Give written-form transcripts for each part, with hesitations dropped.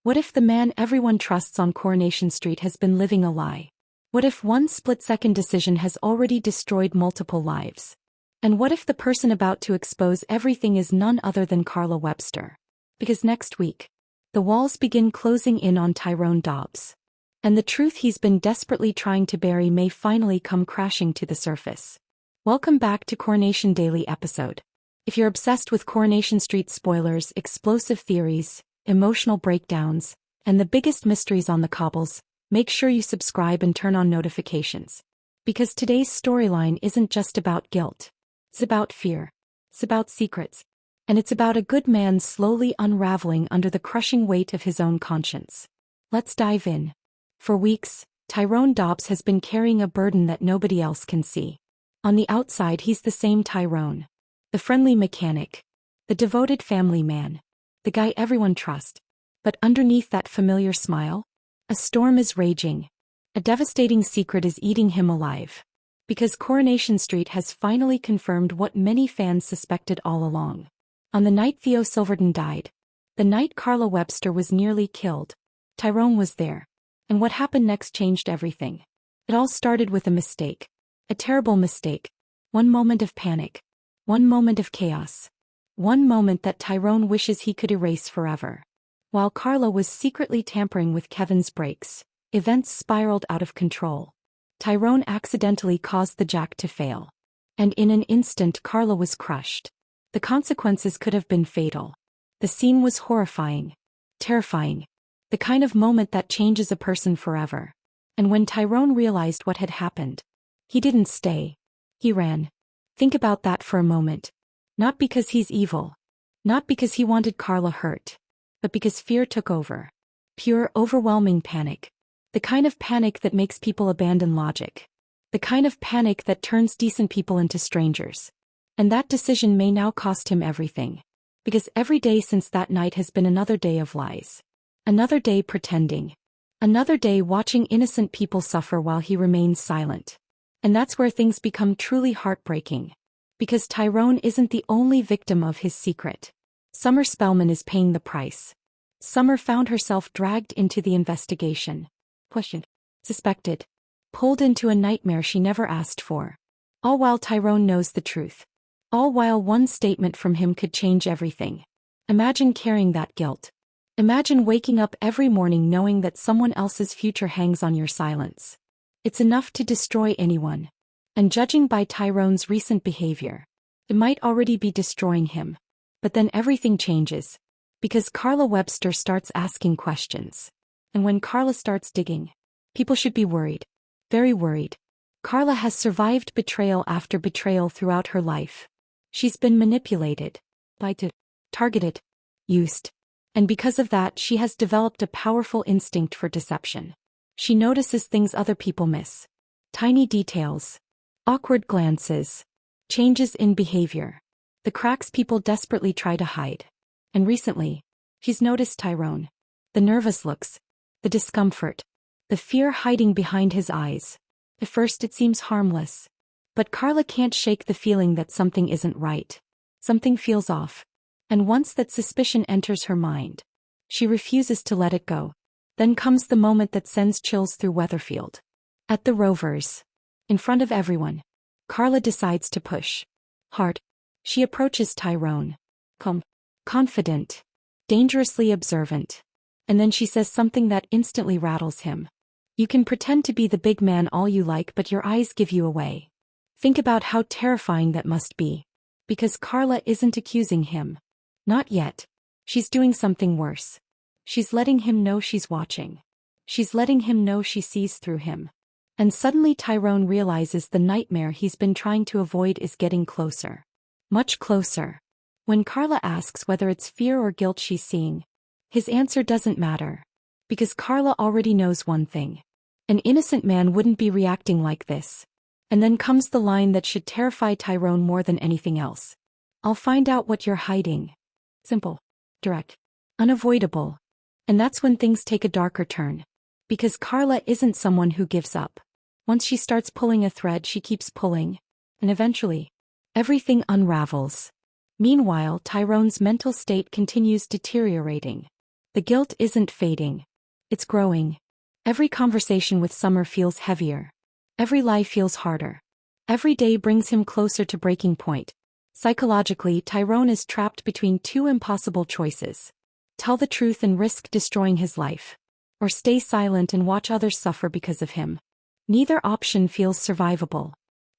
What if the man everyone trusts on Coronation Street has been living a lie? What if one split-second decision has already destroyed multiple lives? And what if the person about to expose everything is none other than Carla Webster? Because next week, the walls begin closing in on Tyrone Dobbs. And the truth he's been desperately trying to bury may finally come crashing to the surface. Welcome back to Coronation Daily episode. If you're obsessed with Coronation Street spoilers, explosive theories, emotional breakdowns, and the biggest mysteries on the cobbles, make sure you subscribe and turn on notifications. Because today's storyline isn't just about guilt. It's about fear. It's about secrets. And it's about a good man slowly unraveling under the crushing weight of his own conscience. Let's dive in. For weeks, Tyrone Dobbs has been carrying a burden that nobody else can see. On the outside, he's the same Tyrone. The friendly mechanic. The devoted family man. The guy everyone trusts. But underneath that familiar smile, a storm is raging. A devastating secret is eating him alive. Because Coronation Street has finally confirmed what many fans suspected all along. On the night Theo Silverton died, the night Carla Webster was nearly killed, Tyrone was there. And what happened next changed everything. It all started with a mistake. A terrible mistake. One moment of panic. One moment of chaos. One moment that Tyrone wishes he could erase forever. While Carla was secretly tampering with Kevin's brakes, events spiraled out of control. Tyrone accidentally caused the jack to fail. And in an instant Carla was crushed. The consequences could have been fatal. The scene was horrifying. Terrifying. The kind of moment that changes a person forever. And when Tyrone realized what had happened, he didn't stay. He ran. Think about that for a moment. Not because he's evil. Not because he wanted Carla hurt. But because fear took over. Pure, overwhelming panic. The kind of panic that makes people abandon logic. The kind of panic that turns decent people into strangers. And that decision may now cost him everything. Because every day since that night has been another day of lies. Another day pretending. Another day watching innocent people suffer while he remains silent. And that's where things become truly heartbreaking. Because Tyrone isn't the only victim of his secret. Summer Spellman is paying the price. Summer found herself dragged into the investigation. Questioned. Suspected. Pulled into a nightmare she never asked for. All while Tyrone knows the truth. All while one statement from him could change everything. Imagine carrying that guilt. Imagine waking up every morning knowing that someone else's future hangs on your silence. It's enough to destroy anyone. And judging by Tyrone's recent behavior, it might already be destroying him. But then everything changes. Because Carla Webster starts asking questions. And when Carla starts digging, people should be worried. Very worried. Carla has survived betrayal after betrayal throughout her life. She's been manipulated, lied, targeted, used. And because of that, she has developed a powerful instinct for deception. She notices things other people miss. Tiny details. Awkward glances. Changes in behavior. The cracks people desperately try to hide. And recently, she's noticed Tyrone. The nervous looks. The discomfort. The fear hiding behind his eyes. At first it seems harmless. But Carla can't shake the feeling that something isn't right. Something feels off. And once that suspicion enters her mind, she refuses to let it go. Then comes the moment that sends chills through Weatherfield. At the Rovers. In front of everyone. Carla decides to push. Hard. She approaches Tyrone. Calm. Confident. Dangerously observant. And then she says something that instantly rattles him. You can pretend to be the big man all you like, but your eyes give you away. Think about how terrifying that must be. Because Carla isn't accusing him. Not yet. She's doing something worse. She's letting him know she's watching. She's letting him know she sees through him. And suddenly Tyrone realizes the nightmare he's been trying to avoid is getting closer. Much closer. When Carla asks whether it's fear or guilt she's seeing, his answer doesn't matter. Because Carla already knows one thing. An innocent man wouldn't be reacting like this. And then comes the line that should terrify Tyrone more than anything else. I'll find out what you're hiding. Simple. Direct. Unavoidable. And that's when things take a darker turn. Because Carla isn't someone who gives up. Once she starts pulling a thread, she keeps pulling. And eventually, everything unravels. Meanwhile, Tyrone's mental state continues deteriorating. The guilt isn't fading. It's growing. Every conversation with Summer feels heavier. Every lie feels harder. Every day brings him closer to breaking point. Psychologically, Tyrone is trapped between two impossible choices. Tell the truth and risk destroying his life. Or stay silent and watch others suffer because of him. Neither option feels survivable.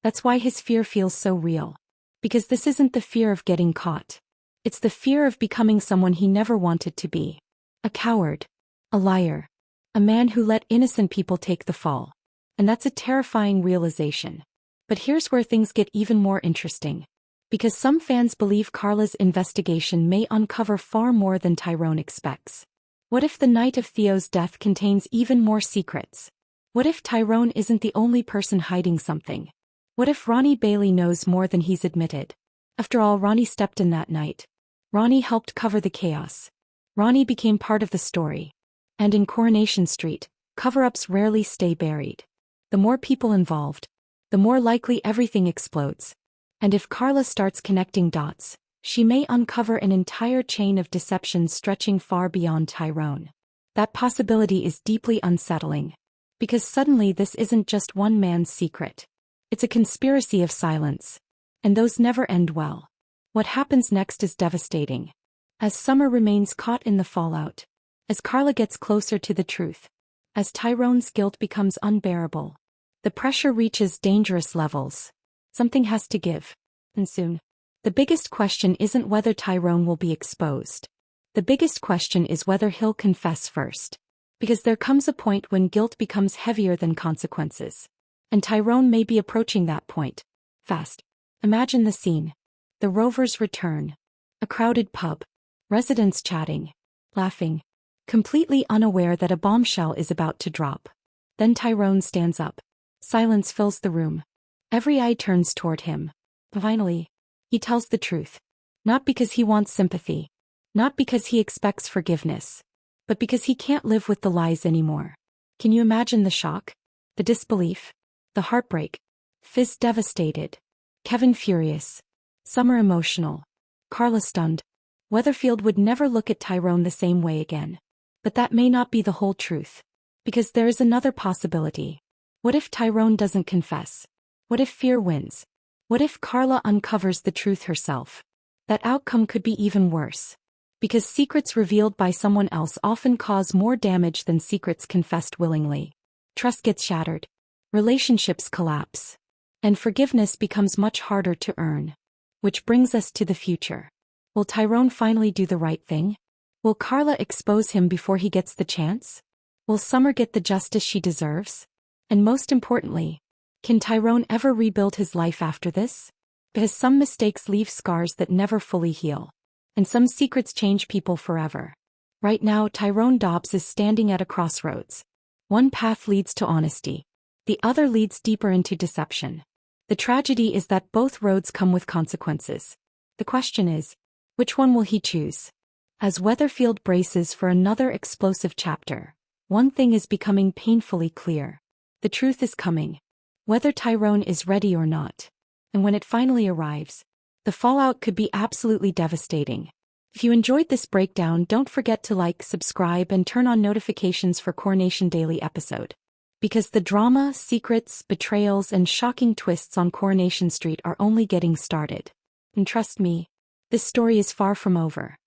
That's why his fear feels so real. Because this isn't the fear of getting caught. It's the fear of becoming someone he never wanted to be. A coward. A liar. A man who let innocent people take the fall. And that's a terrifying realization. But here's where things get even more interesting. Because some fans believe Carla's investigation may uncover far more than Tyrone expects. What if the night of Theo's death contains even more secrets? What if Tyrone isn't the only person hiding something? What if Ronnie Bailey knows more than he's admitted? After all, Ronnie stepped in that night. Ronnie helped cover the chaos. Ronnie became part of the story. And in Coronation Street, cover-ups rarely stay buried. The more people involved, the more likely everything explodes. And if Carla starts connecting dots, she may uncover an entire chain of deception stretching far beyond Tyrone. That possibility is deeply unsettling. Because suddenly this isn't just one man's secret. It's a conspiracy of silence. And those never end well. What happens next is devastating. As Summer remains caught in the fallout. As Carla gets closer to the truth. As Tyrone's guilt becomes unbearable. The pressure reaches dangerous levels. Something has to give. And soon. The biggest question isn't whether Tyrone will be exposed. The biggest question is whether he'll confess first. Because there comes a point when guilt becomes heavier than consequences. And Tyrone may be approaching that point. Fast. Imagine the scene. The Rovers return. A crowded pub. Residents chatting. Laughing. Completely unaware that a bombshell is about to drop. Then Tyrone stands up. Silence fills the room. Every eye turns toward him. Finally, he tells the truth. Not because he wants sympathy. Not because he expects forgiveness. But because he can't live with the lies anymore. Can you imagine the shock? The disbelief? The heartbreak? Fizz devastated. Kevin furious. Summer emotional. Carla stunned. Weatherfield would never look at Tyrone the same way again. But that may not be the whole truth. Because there is another possibility. What if Tyrone doesn't confess? What if fear wins? What if Carla uncovers the truth herself? That outcome could be even worse. Because secrets revealed by someone else often cause more damage than secrets confessed willingly. Trust gets shattered. Relationships collapse. And forgiveness becomes much harder to earn. Which brings us to the future. Will Tyrone finally do the right thing? Will Carla expose him before he gets the chance? Will Summer get the justice she deserves? And most importantly, can Tyrone ever rebuild his life after this? Because some mistakes leave scars that never fully heal. And some secrets change people forever. Right now, Tyrone Dobbs is standing at a crossroads. One path leads to honesty. The other leads deeper into deception. The tragedy is that both roads come with consequences. The question is, which one will he choose? As Weatherfield braces for another explosive chapter, one thing is becoming painfully clear. The truth is coming. Whether Tyrone is ready or not. And when it finally arrives, the fallout could be absolutely devastating. If you enjoyed this breakdown, don't forget to like, subscribe, and turn on notifications for Coronation Daily episode. Because the drama, secrets, betrayals, and shocking twists on Coronation Street are only getting started. And trust me, this story is far from over.